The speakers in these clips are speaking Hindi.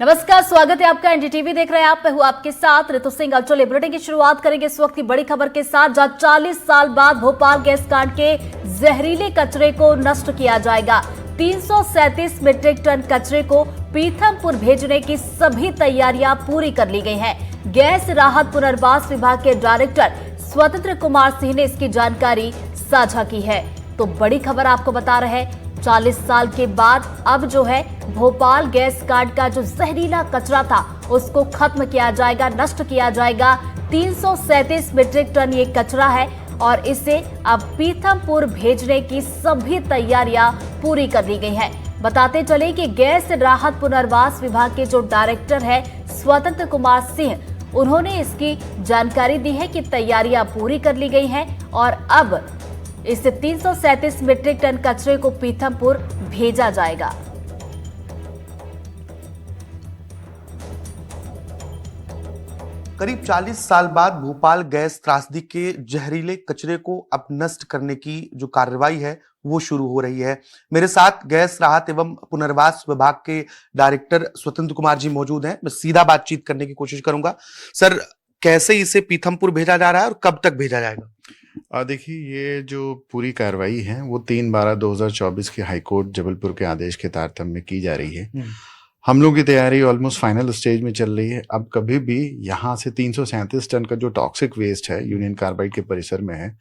नमस्कार, स्वागत है आपका। एनडीटीवी देख रहे हैं आप। मैं हूं आपके साथ ऋतु सिंह। अब चलिए बुलेटिन की शुरुआत करेंगे इस वक्त की बड़ी खबर के साथ, जहां 40 साल बाद भोपाल गैस कांड के जहरीले कचरे को नष्ट किया जाएगा। 337 मीट्रिक टन कचरे को पीथमपुर भेजने की सभी तैयारियां पूरी कर ली गई हैं। गैस राहत पुनर्वास विभाग के डायरेक्टर स्वतंत्र कुमार सिंह ने इसकी जानकारी साझा की है। तो बड़ी खबर आपको बता रहे हैं, 40 साल के बाद अब जो है भोपाल गैस कांड का जो जहरीला कचरा था उसको खत्म किया जाएगा, नष्ट किया जाएगा। 337 मीट्रिक टन ये कचरा है और इसे अब पीथमपुर भेजने की सभी तैयारियां पूरी कर ली गई हैं। बताते चले कि गैस राहत पुनर्वास विभाग के जो डायरेक्टर है स्वतंत्र कुमार सिंह, उन्होंने इसकी जानकारी दी है कि तैयारियां पूरी कर ली गई हैं और अब इस 337 मीट्रिक टन कचरे को पीथमपुर भेजा जाएगा। करीब 40 साल बाद भोपाल गैस त्रासदी के जहरीले कचरे को अब नष्ट करने की जो कार्रवाई है वो शुरू हो रही है। मेरे साथ गैस राहत एवं पुनर्वास विभाग के डायरेक्टर स्वतंत्र कुमार जी मौजूद हैं। मैं सीधा बातचीत करने की कोशिश करूंगा। सर, कैसे इसे पीथमपुर भेजा जा रहा है और कब तक भेजा जाएगा? देखिए, ये जो पूरी कार्रवाई है वो 3/12/2024 के हाईकोर्ट जबलपुर के आदेश के तारतम्य में की जा रही है। हम लोग की तैयारी ऑलमोस्ट फाइनल स्टेज में चल रही है। अब कभी भी यहाँ से 337 टन का जो टॉक्सिक वेस्ट है यूनियन कार्बाइड के परिसर में है,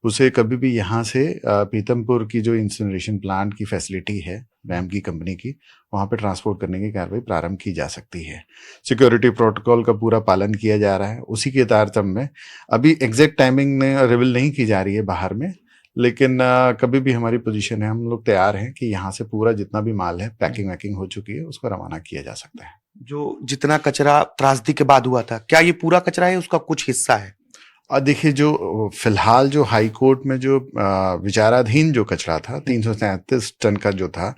उसे कभी भी यहाँ से पीथमपुर की जो इंसिनरेशन प्लांट की फैसिलिटी है रैम की कंपनी की, वहाँ पे ट्रांसपोर्ट करने की कार्रवाई प्रारंभ की जा सकती है। सिक्योरिटी प्रोटोकॉल का पूरा पालन किया जा रहा है। उसी के तारतम्य में अभी एग्जैक्ट टाइमिंग रिवील नहीं की जा रही है बाहर में, लेकिन कभी भी हमारी पोजीशन है, हम लोग तैयार हैं कि यहाँ से पूरा जितना भी माल है पैकिंग वैकिंग हो चुकी है, उसको रवाना किया जा सकता है। जो जितना कचरा त्रासदी के बाद हुआ था, क्या ये पूरा कचरा है, उसका कुछ हिस्सा है? देखिए, जो फिलहाल जो हाई कोर्ट में जो विचाराधीन जो कचरा था 337 टन का जो था,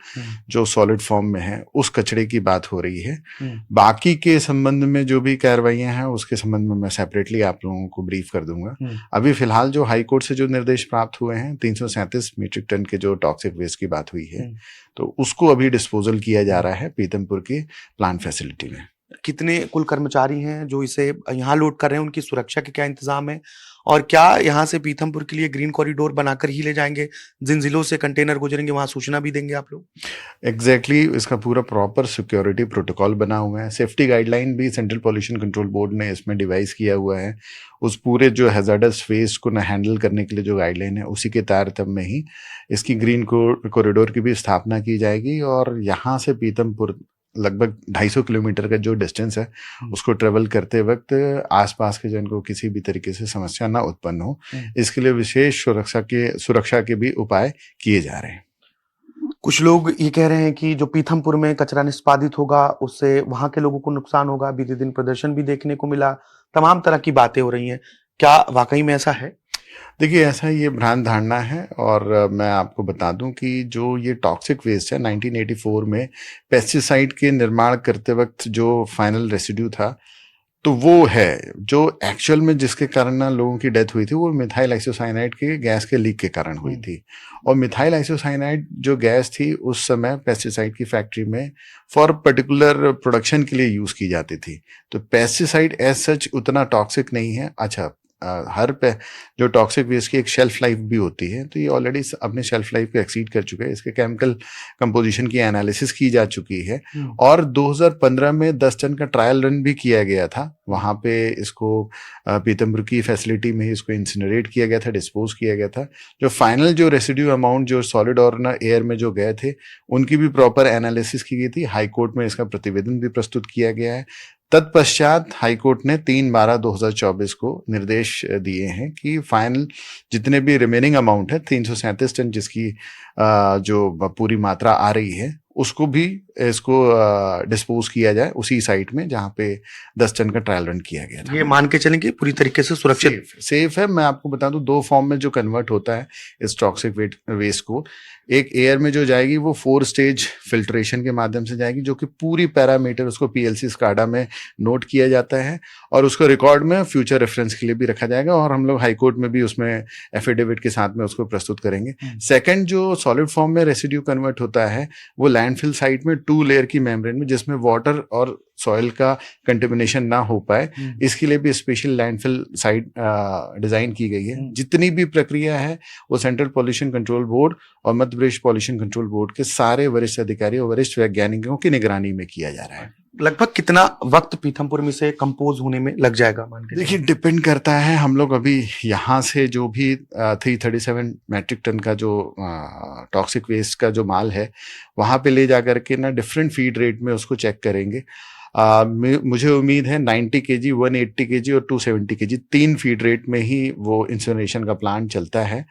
जो सॉलिड फॉर्म में है, उस कचरे की बात हो रही है। बाकी के संबंध में जो भी कार्रवाइयां हैं उसके संबंध में मैं सेपरेटली आप लोगों को ब्रीफ कर दूंगा। अभी फिलहाल जो हाई कोर्ट से जो निर्देश प्राप्त हुए हैं, 337 मीट्रिक टन के जो टॉक्सिक वेस्ट की बात हुई है, तो उसको अभी डिस्पोजल किया जा रहा है पीथमपुर की प्लांट फैसिलिटी में। कितने कुल कर्मचारी हैं जो इसे यहाँ लोड कर रहे हैं? उनकी सुरक्षा के क्या इंतजाम है और क्या यहाँ से पीथमपुर के लिए ग्रीन कॉरिडोर बनाकर ही ले जाएंगे? जिन जिलों से कंटेनर गुजरेंगे वहां सूचना भी देंगे आप लोग? एग्जैक्टली, इसका पूरा प्रॉपर सिक्योरिटी प्रोटोकॉल बना हुआ है। सेफ्टी गाइडलाइन भी सेंट्रल पॉल्यूशन कंट्रोल बोर्ड ने इसमें डिवाइस किया हुआ है। उस पूरे जो हैजार्डस वेस्ट को हैंडल करने के लिए जो गाइडलाइन है, उसी के तारतम्य में ही इसकी ग्रीन कॉरिडोर की भी स्थापना की जाएगी और यहाँ से पीथमपुर लगभग 250 किलोमीटर का जो डिस्टेंस है, उसको ट्रेवल करते वक्त आसपास के जन को किसी भी तरीके से समस्या ना उत्पन्न हो, इसके लिए विशेष सुरक्षा के भी उपाय किए जा रहे हैं। कुछ लोग ये कह रहे हैं कि जो पीथमपुर में कचरा निष्पादित होगा उससे वहां के लोगों को नुकसान होगा। बीते दिन प्रदर्शन भी देखने को मिला, तमाम तरह की बातें हो रही हैं। क्या वाकई में ऐसा है? देखिए, ऐसा ये भ्रांत धारणा है और मैं आपको बता दूं कि जो ये टॉक्सिक वेस्ट है, 1984 में पेस्टिसाइड के निर्माण करते वक्त जो फाइनल रेसिड्यू था, तो वो है जो एक्चुअल में जिसके कारण ना लोगों की डेथ हुई थी, वो मिथाइल आइसोसाइनाइड के गैस के लीक के कारण हुई थी। और मिथाइल आइसोसाइनाइड जो गैस थी उस समय पेस्टिसाइड की फैक्ट्री में फॉर पर्टिकुलर प्रोडक्शन के लिए यूज की जाती थी। तो पेस्टिसाइड एज सच उतना टॉक्सिक नहीं है। अच्छा, हर पे जो टॉक्सिक वेस्ट की एक शेल्फ लाइफ भी होती है, तो ये ऑलरेडी अपने शेल्फ लाइफ को एक्सीड कर चुका है। इसके केमिकल कंपोजिशन की एनालिसिस की जा चुकी है और 2015 में 10 टन का ट्रायल रन भी किया गया था। वहाँ पे इसको पीथमपुर की फैसिलिटी में इसको इंसिनरेट किया गया था, डिस्पोज किया गया था। जो फाइनल जो रेसिड्यू अमाउंट जो सॉलिड और ना एयर में जो गए थे, उनकी भी प्रॉपर एनालिसिस की गई थी। हाई कोर्ट में इसका प्रतिवेदन भी प्रस्तुत किया गया है। तत्पश्चात हाईकोर्ट ने 3/12/2024 को निर्देश दिए हैं कि फाइनल जितने भी रिमेनिंग अमाउंट है 337 टन जिसकी जो पूरी मात्रा आ रही है, उसको भी इसको डिस्पोज किया जाए उसी साइट में जहाँ पे 10 टन का ट्रायल रन किया गया था। ये मान के चलेंगे पूरी तरीके से सुरक्षित सेफ है। मैं आपको बता दूं, 2 फॉर्म में जो कन्वर्ट होता है इस टॉक्सिक वेस्ट को, एक एयर में जो जाएगी वो 4 स्टेज फिल्ट्रेशन के माध्यम से जाएगी, जो कि पूरी पैरामीटर उसको पीएलसी स्काडा में नोट किया जाता है और उसको रिकॉर्ड में फ्यूचर रेफरेंस के लिए भी रखा जाएगा और हम लोग हाईकोर्ट में भी उसमें एफिडेविट के साथ में उसको प्रस्तुत करेंगे। सेकंड, जो सॉलिड फॉर्म में रेसिड्यू कन्वर्ट होता है वो लैंड लैंडफिल साइट में 2 लेयर की मेम्ब्रेन में, जिसमें वाटर और सॉइल का कंटेमिनेशन ना हो पाए, इसके लिए भी स्पेशल लैंडफिल साइट डिजाइन की गई है। जितनी भी प्रक्रिया है वो सेंट्रल पॉल्यूशन कंट्रोल बोर्ड और Madhya Pradesh pollution control board के सारे वरिष्ठ अधिकारी और वरिष्ठ वैज्ञानिकों की निगरानी में किया जा रहा है। लगभग कितना वक्त पीथमपुर में से कंपोज होने में लग जाएगा मान के? देखिए, डिपेंड करता है। हम लोग अभी यहाँ से जो भी 337 मैट्रिक टन का जो टॉक्सिक वेस्ट का जो माल है, वहाँ पे ले जा करके ना डिफरेंट फीड रेट में उसको चेक करेंगे। मुझे उम्मीद है 90 केजी, 180 केजी और 270 केजी 3 फीड रेट में ही वो इंसिनरेशन का प्लांट चलता है।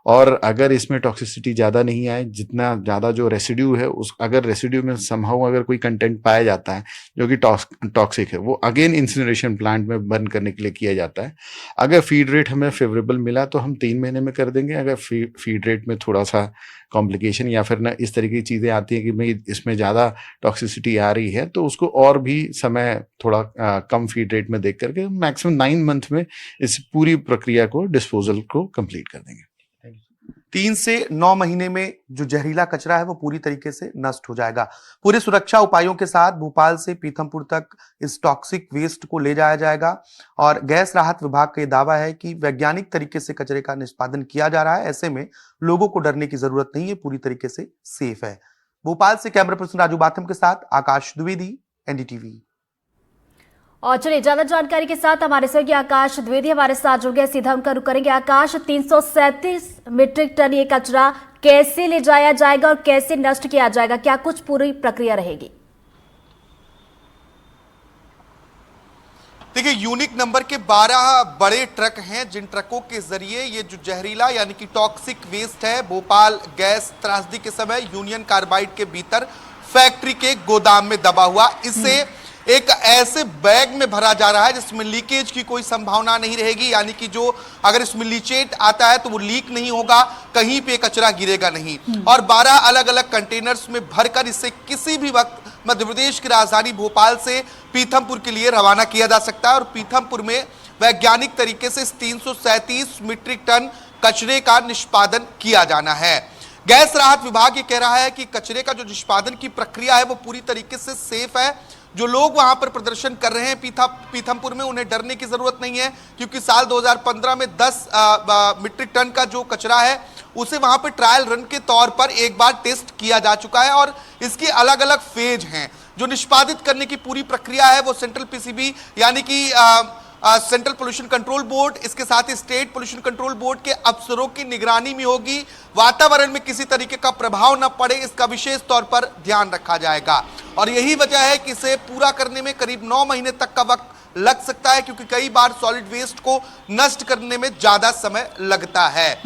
और अगर इसमें टॉक्सिसिटी ज़्यादा नहीं आए, जितना ज़्यादा जो रेसिड्यू है उस, अगर रेसिड्यू में समहाउ अगर कोई कंटेंट पाया जाता है जो कि टॉक्सिक है, वो अगेन इंसिनरेशन प्लांट में बर्न करने के लिए किया जाता है। अगर फीड रेट हमें फेवरेबल मिला तो हम 3 महीने में कर देंगे। अगर फीड रेट में थोड़ा सा कॉम्प्लिकेशन या फिर ना इस तरीके की चीज़ें आती हैं कि भाई इसमें ज़्यादा टॉक्सिसिटी आ रही है, तो उसको और भी समय थोड़ा कम फीड रेट में देख करके मैक्सिमम 9 मंथ में इस पूरी प्रक्रिया को, डिस्पोजल को कंप्लीट कर देंगे। 3 से 9 महीने में जो जहरीला कचरा है वो पूरी तरीके से नष्ट हो जाएगा। पूरे सुरक्षा उपायों के साथ भोपाल से पीथमपुर तक इस टॉक्सिक वेस्ट को ले जाया जाएगा और गैस राहत विभाग का दावा है कि वैज्ञानिक तरीके से कचरे का निष्पादन किया जा रहा है। ऐसे में लोगों को डरने की जरूरत नहीं है, पूरी तरीके से सेफ है। भोपाल से कैमरा पर्सन राजू बाथम के साथ आकाश द्विवेदी, एनडीटीवी। और चलिए ज्यादा जानकारी के साथ हमारे सहयोगी आकाश द्विवेदी हमारे साथ जुड़ गए, सीधा उनका रुख करेंगे। आकाश, 337 मीट्रिक टन ये कचरा कैसे ले जाया जाएगा और कैसे नष्ट किया जाएगा, क्या कुछ पूरी प्रक्रिया रहेगी? देखिए, यूनिक नंबर के 12 बड़े ट्रक हैं जिन ट्रकों के जरिए ये जो जहरीला यानी कि टॉक्सिक वेस्ट है भोपाल गैस त्रासदी के समय यूनियन कार्बाइड के भीतर फैक्ट्री के गोदाम में दबा हुआ, इसे एक ऐसे बैग में भरा जा रहा है जिसमें लीकेज की कोई संभावना नहीं रहेगी। यानी कि जो अगर इसमें लीचेट आता है तो वो लीक नहीं होगा, कहीं पे कचरा गिरेगा नहीं। और 12 अलग अलग कंटेनर्स में भरकर इसे किसी भी वक्त मध्य प्रदेश की राजधानी भोपाल से पीथमपुर के लिए रवाना किया जा सकता है। और पीथमपुर में वैज्ञानिक तरीके से इस 337 मीट्रिक टन कचरे का निष्पादन किया जाना है। गैस राहत विभाग ये कह रहा है कि कचरे का जो निष्पादन की प्रक्रिया है वो पूरी तरीके से सेफ है। जो लोग वहां पर प्रदर्शन कर रहे हैं पीथमपुर में, उन्हें डरने की जरूरत नहीं है, क्योंकि साल 2015 में 10 मीट्रिक टन का जो कचरा है उसे वहां पर ट्रायल रन के तौर पर एक बार टेस्ट किया जा चुका है और इसकी अलग अलग फेज हैं। जो निष्पादित करने की पूरी प्रक्रिया है वो सेंट्रल पीसीबी यानी कि सेंट्रल पोल्यूशन कंट्रोल बोर्ड, इसके साथ ही स्टेट पोल्यूशन कंट्रोल बोर्ड के अफसरों की निगरानी में होगी। वातावरण में किसी तरीके का प्रभाव न पड़े, इसका विशेष तौर पर ध्यान रखा जाएगा। और यही वजह है कि इसे पूरा करने में करीब 9 महीने तक का वक्त लग सकता है, क्योंकि कई बार सॉलिड वेस्ट को नष्ट करने में ज्यादा समय लगता है।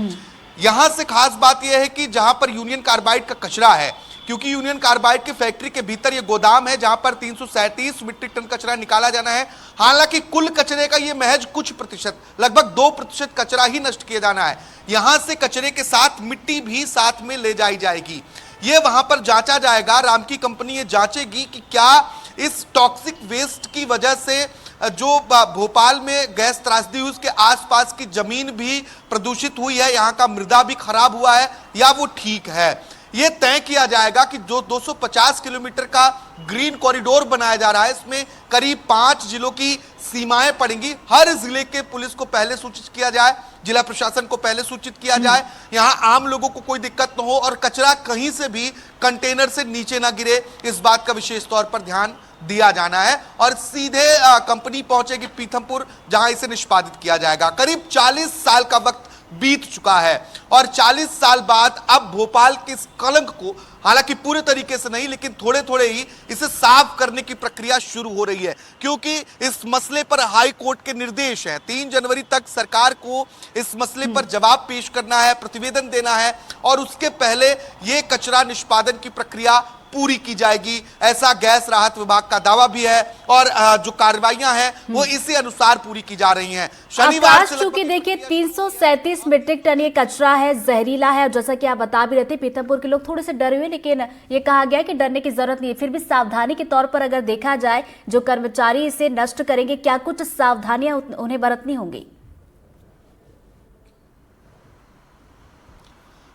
यहां से खास बात यह है कि जहां पर यूनियन कार्बाइड का कचरा है, क्योंकि यूनियन कार्बाइड के फैक्ट्री के भीतर ये गोदाम है जहां पर 337 मीट्रिक टन कचरा निकाला जाना है। हालांकि कुल कचरे का ये महज कुछ प्रतिशत, लगभग 2% कचरा ही नष्ट किया जाना है। यहां से कचरे के साथ मिट्टी भी साथ में ले जाई जाएगी। ये वहां पर जांचा जाएगा, राम की कंपनी ये जांचेगी कि क्या इस टॉक्सिक वेस्ट की वजह से जो भोपाल में गैस त्रासदी हुई उसके आसपास की जमीन भी प्रदूषित हुई है, यहाँ का मृदा भी खराब हुआ है या वो ठीक है। यह तय किया जाएगा कि जो 250 किलोमीटर का ग्रीन कॉरिडोर बनाया जा रहा है, इसमें करीब 5 जिलों की सीमाएं पड़ेंगी। हर जिले के पुलिस को पहले सूचित किया जाए, जिला प्रशासन को पहले सूचित किया जाए, यहां आम लोगों को कोई दिक्कत न हो और कचरा कहीं से भी कंटेनर से नीचे ना गिरे, इस बात का विशेष तौर पर ध्यान दिया जाना है। और सीधे कंपनी पहुंचेगी पीथमपुर, जहां इसे निष्पादित किया जाएगा। करीब 40 साल का वक्त बीत चुका है और 40 साल बाद अब भोपाल के इस कलंक को, हालांकि पूरे तरीके से नहीं लेकिन थोड़े थोड़े ही, इसे साफ करने की प्रक्रिया शुरू हो रही है, क्योंकि इस मसले पर हाई कोर्ट के निर्देश हैं। 3 जनवरी तक सरकार को इस मसले पर जवाब पेश करना है, प्रतिवेदन देना है और उसके पहले यह कचरा निष्पादन की प्रक्रिया पूरी की जाएगी, ऐसा गैस राहत विभाग का दावा भी है। और जो कार्रवाइयां हैं वो इसी अनुसार पूरी की जा रही हैं। शनिवार से चूंकि देखिए 337 मीट्रिक टन ये कचरा है, जहरीला है, और जैसा कि आप बता भी रहे थे पीथमपुर के लोग थोड़े से डरे हुए, लेकिन ये कहा गया कि डरने की जरूरत नहीं है। फिर भी सावधानी के तौर पर अगर देखा जाए, जो कर्मचारी इसे नष्ट करेंगे, क्या कुछ सावधानियां उन्हें बरतनी होंगी?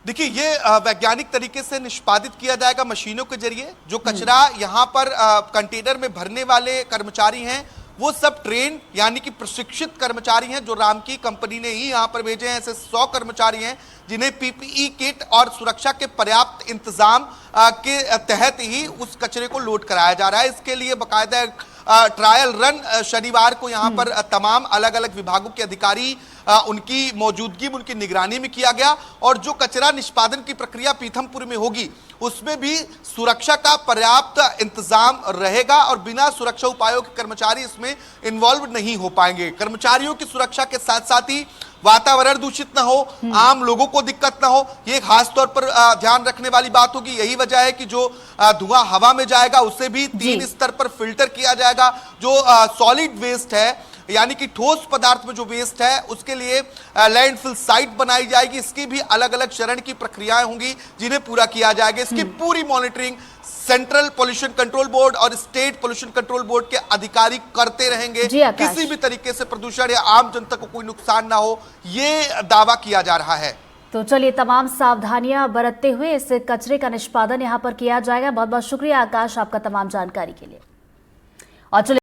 देखिए, ये वैज्ञानिक तरीके से निष्पादित किया जाएगा मशीनों के जरिए। जो कचरा यहाँ पर कंटेनर में भरने वाले कर्मचारी हैं, वो सब ट्रेन यानी कि प्रशिक्षित कर्मचारी हैं, जो रामकी कंपनी ने ही यहाँ पर भेजे हैं। ऐसे 100 कर्मचारी हैं जिन्हें पीपीई किट और सुरक्षा के पर्याप्त इंतजाम के तहत ही उस कचरे को लोड कराया जा रहा है। इसके लिए बाकायदा ट्रायल रन शनिवार को यहाँ पर तमाम अलग अलग विभागों के अधिकारी उनकी मौजूदगी में, उनकी निगरानी में किया गया। और जो कचरा निष्पादन की प्रक्रिया पीथमपुर में होगी, उसमें भी सुरक्षा का पर्याप्त इंतजाम रहेगा और बिना सुरक्षा उपायों के कर्मचारी इसमें इन्वॉल्व नहीं हो पाएंगे। कर्मचारियों की सुरक्षा के साथ साथ ही वातावरण दूषित ना हो, आम लोगों को दिक्कत ना हो, ये खास तौर पर ध्यान रखने वाली बात होगी। यही वजह है कि जो धुआं हवा में जाएगा उसे भी 3 स्तर पर फिल्टर किया जाएगा। जो सॉलिड वेस्ट है यानी कि ठोस पदार्थ में जो वेस्ट है, उसके लिए लैंडफिल साइट बनाई जाएगी। इसकी भी अलग अलग चरण की प्रक्रियाएं होंगी जिन्हें पूरा किया जाएगा। इसकी पूरी monitoring central pollution control board और स्टेट पोल्यूशन कंट्रोल बोर्ड के अधिकारी करते रहेंगे। किसी भी तरीके से प्रदूषण या आम जनता को कोई नुकसान ना हो, ये दावा किया जा रहा है। तो चलिए, तमाम सावधानियां बरतते हुए इस कचरे का निष्पादन यहां पर किया जाएगा। बहुत बहुत शुक्रिया आकाश, आपका तमाम जानकारी के लिए। और चलिए